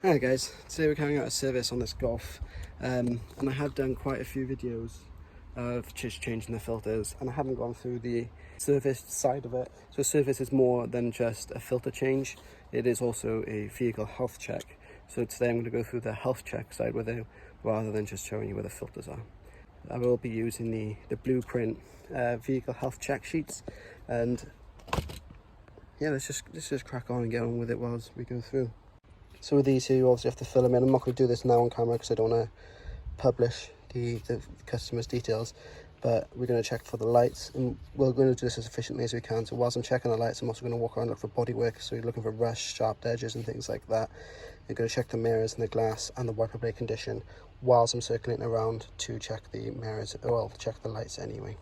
Hi guys, today we're carrying out a service on this Golf and I have done quite a few videos of just changing the filters, and I haven't gone through the service side of it. So service is more than just a filter change, it is also a vehicle health check. So today I'm going to go through the health check side with you rather than just showing you where the filters are. I will be using the Blueprint vehicle health check sheets, and yeah, let's just crack on and get on with it whilst we go through. So with these here, you obviously have to fill them in. I'm not going to do this now on camera because I don't want to publish the customer's details, but we're going to check for the lights, and we're going to do this as efficiently as we can. So whilst I'm checking the lights, I'm also going to walk around and look for bodywork. So you're looking for rust, sharp edges and things like that. You're going to check the mirrors and the glass and the wiper blade condition whilst I'm circulating around to check the mirrors, well, check the lights anyway.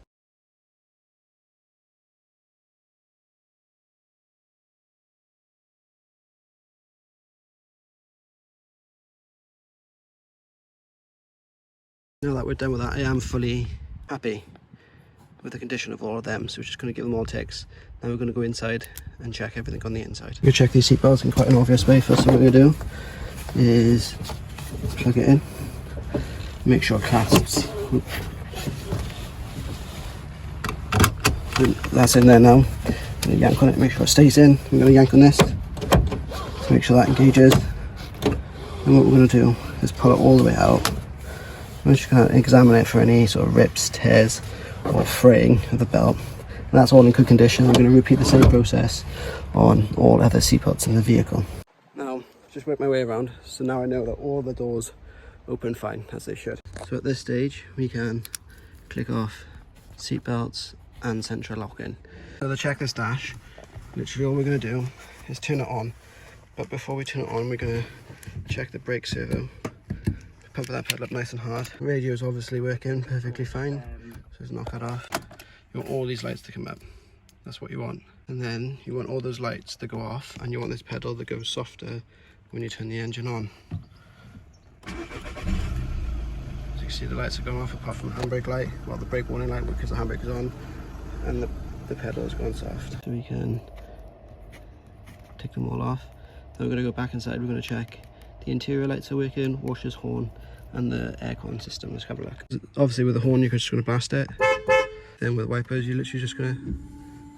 Now that we're done with that, I am fully happy with the condition of all of them, so we're just going to give them all ticks. Now we're going to go inside and check everything on the inside. We'll check these seat belts in quite an obvious way. First thing we're going to do is plug it in, make sure it clasps. That's in there now. I'm going to yank on it, make sure it stays in. I'm going to yank on this to make sure that engages. And what we're going to do is pull it all the way out. I'm just going to examine it for any sort of rips, tears or fraying of the belt, and that's all in good condition. I'm going to repeat the same process on all other seat belts in the vehicle. Now just work my way around, so now I know that all the doors open fine as they should. So at this stage we can click off seat belts and central lock-in. So the checklist dash, literally all we're going to do is turn it on, but before we turn it on we're going to check the brake servo. Pump that pedal up nice and hard. Radio is obviously working perfectly fine, so let's knock that off. You want all these lights to come up, that's what you want. And then you want all those lights to go off, and you want this pedal to go softer when you turn the engine on. As you can see, the lights are going off apart from the handbrake light, well, the brake warning light because the handbrake is on, and the pedal has gone soft. So we can take them all off. Then we're going to go back inside, we're going to check the interior lights are working, washer's horn, and the aircon system. Let's have a look. Obviously with the horn you're just going to blast it. Then with wipers you're literally just going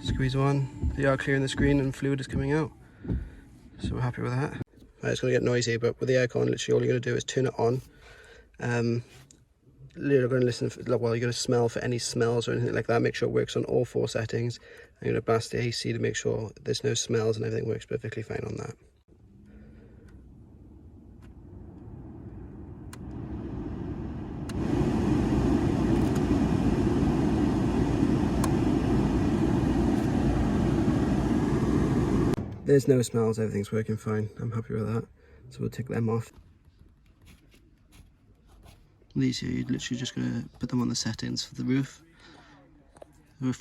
to squeeze on. They are clearing the screen and fluid is coming out. So we're happy with that. Right, it's going to get noisy, but with the aircon literally all you're going to do is turn it on. You're going to listen for, well, you're going to smell for any smells or anything like that. Make sure it works on all 4 settings. I'm going to blast the AC to make sure there's no smells and everything works perfectly fine on that. There's no smells, everything's working fine. I'm happy with that. So we'll take them off. These here, you're literally just going to put them on the settings for the roof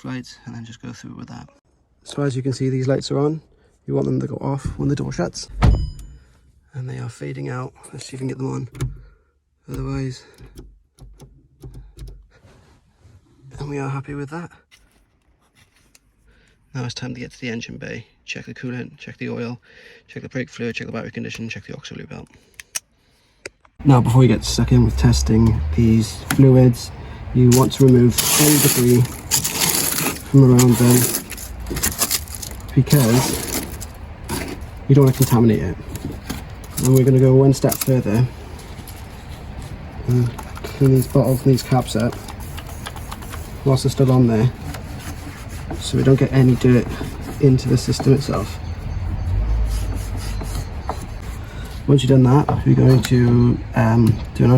lights, and then just go through with that. So as you can see, these lights are on. You want them to go off when the door shuts. And they are fading out. Let's see if we can get them on. Otherwise, and we are happy with that. Now it's time to get to the engine bay, check the coolant, check the oil, check the brake fluid, check the battery condition, check the auxiliary belt. Now before you get stuck in with testing these fluids, you want to remove any debris from around them because you don't want to contaminate it. And we're going to go one step further and clean these bottles and these caps up whilst they're still on there, so we don't get any dirt into the system itself. Once you've done that, we're going to do an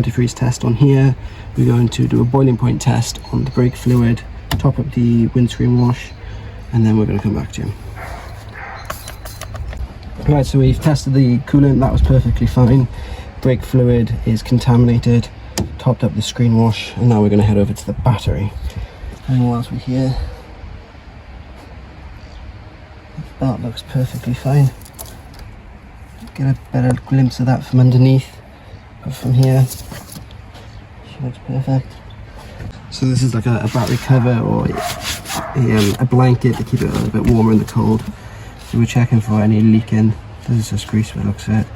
antifreeze test on here. We're going to do a boiling point test on the brake fluid, top up the windscreen wash, and then we're going to come back to you. Right, so we've tested the coolant, that was perfectly fine. Brake fluid is contaminated, topped up the screen wash, and now we're going to head over to the battery. And whilst we're here, that looks perfectly fine. Get a better glimpse of that from underneath, but from here she looks perfect. So this is like a battery cover or a blanket to keep it a little bit warmer in the cold. So we're checking for any leaking. This is just grease by the looks of it.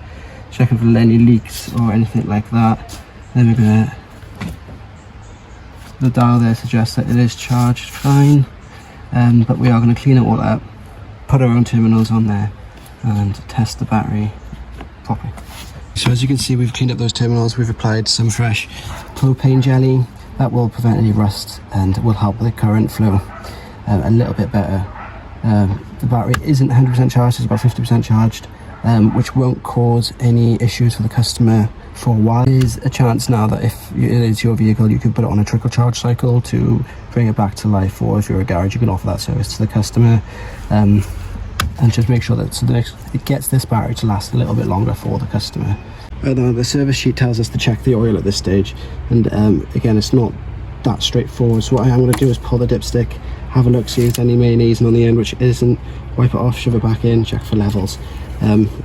checking for any leaks or anything like that. Then we're gonna, the dial there suggests that it is charged fine, but we are going to clean it all up, put our own terminals on there and test the battery properly. So as you can see, we've cleaned up those terminals, we've applied some fresh propane jelly that will prevent any rust and will help with the current flow a little bit better. The battery isn't 100% charged, it's about 50% charged, which won't cause any issues for the customer for a while. There's a chance now that if it is your vehicle, you can put it on a trickle charge cycle to bring it back to life, or if you're a garage, you can offer that service to the customer, and just make sure that it gets this battery to last a little bit longer for the customer. Now the service sheet tells us to check the oil at this stage, and again, it's not that straightforward. So what I am going to do is pull the dipstick, have a look, see if there's any mayonnaise on the end which isn't, wipe it off, shove it back in, check for levels.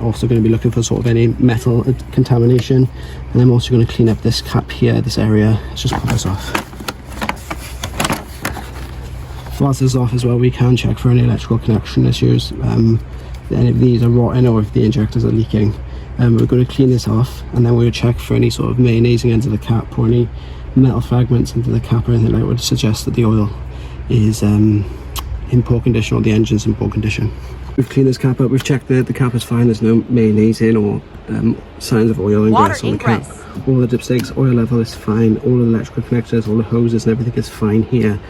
Also going to be looking for sort of any metal contamination, and I'm also going to clean up this cap here, this area. Let's just pop this off. Whilst this is off as well, we can check for any electrical connection issues. Any of these are rotten or if the injectors are leaking. We're going to clean this off, and then we'll check for any sort of mayonnaising into the cap or any metal fragments into the cap or anything that would suggest that the oil is in poor condition or the engine's in poor condition. We've cleaned this cap up, we've checked the cap is fine, there's no mayonnaise in or signs of oil ingress on the cap. All the dipsticks, oil level is fine, all the electrical connectors, all the hoses and everything is fine here.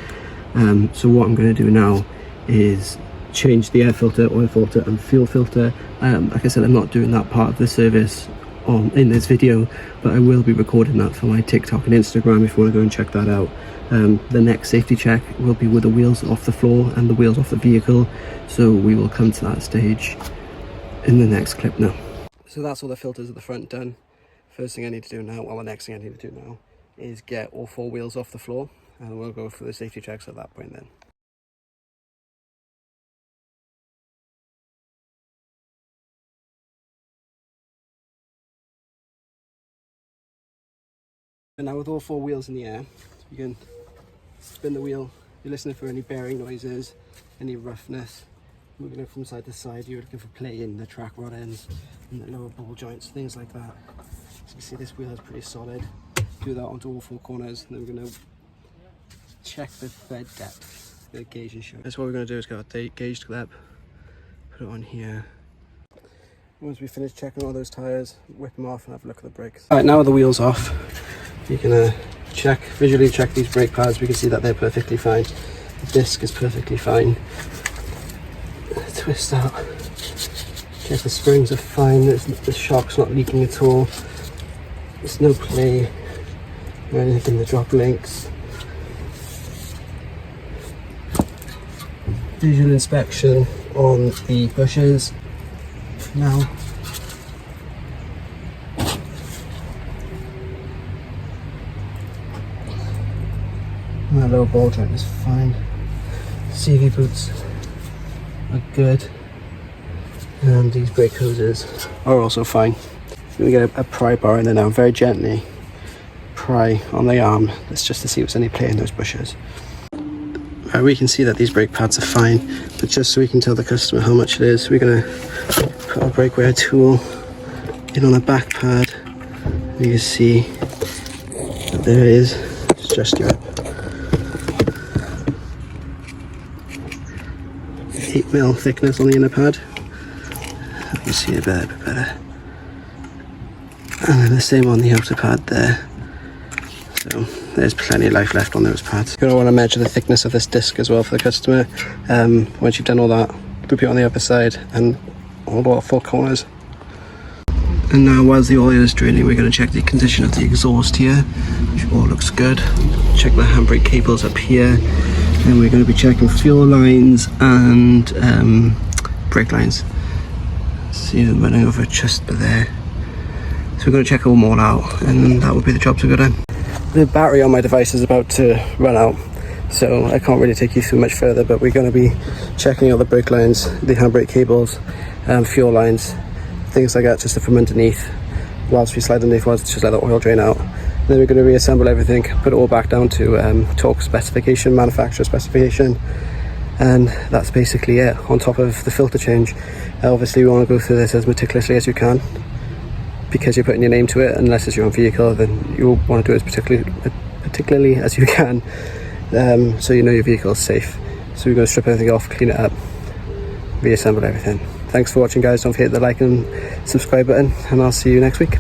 So what I'm going to do now is change the air filter, oil filter and fuel filter. Like I said, I'm not doing that part of the service in this video, but I will be recording that for my TikTok and Instagram if you want to go and check that out. The next safety check will be with the wheels off the floor and the wheels off the vehicle, so we will come to that stage in the next clip now. So that's all the filters at the front done. First thing I need to do now, well, the next thing I need to do now is get all 4 wheels off the floor, and we'll go through the safety checks at that point then. And now with all 4 wheels in the air, you can spin the wheel, you're listening for any bearing noises, any roughness, moving it from side to side, you're looking for play in the track rod ends and the lower ball joints, things like that. So you see this wheel is pretty solid. Do that onto all 4 corners, and then we're going to check the bed depth, the gauge is showing. That's what we're going to do, is get a gauge clip, put it on here. Once we finish checking all those tyres, whip them off and have a look at the brakes. Alright, now with the wheels off, you can visually check these brake pads. We can see that they're perfectly fine. The disc is perfectly fine. Twist out. Check the springs are fine. The shock's not leaking at all. There's no play or anything in the drop links. Visual inspection on the bushes now. My lower ball joint is fine. CV boots are good, and these brake hoses are also fine. I'm going to get a pry bar in there now, very gently pry on the arm. That's just to see if there's any play in those bushes. We can see that these brake pads are fine, but just so we can tell the customer how much it is, we're going to put our brake wear tool in on the back pad. You can see that there is, just give it 8mm thickness on the inner pad. You see it a bit better. And then the same on the outer pad there. So there's plenty of life left on those pads. You're going to want to measure the thickness of this disc as well for the customer. Once you've done all that, group it on the other side and all 4 corners. And now, whilst the oil is draining, we're going to check the condition of the exhaust here, which all looks good. Check the handbrake cables up here. And we're going to be checking fuel lines and brake lines. See them running over just there. So we're going to check them all out, and that will be the job to go done. The battery on my device is about to run out, so I can't really take you through much further, but we're going to be checking all the brake lines, the handbrake cables, fuel lines, things like that, just from underneath. Whilst we slide underneath, just let the oil drain out. Then we're going to reassemble everything, put it all back down to torque specification, manufacturer specification, and that's basically it. On top of the filter change, obviously we want to go through this as meticulously as we can, because you're putting your name to it, unless it's your own vehicle, then you'll want to do it as particularly as you can, so you know your vehicle is safe. So we're going to strip everything off, clean it up, reassemble everything. Thanks for watching, guys. Don't forget the like and subscribe button, and I'll see you next week.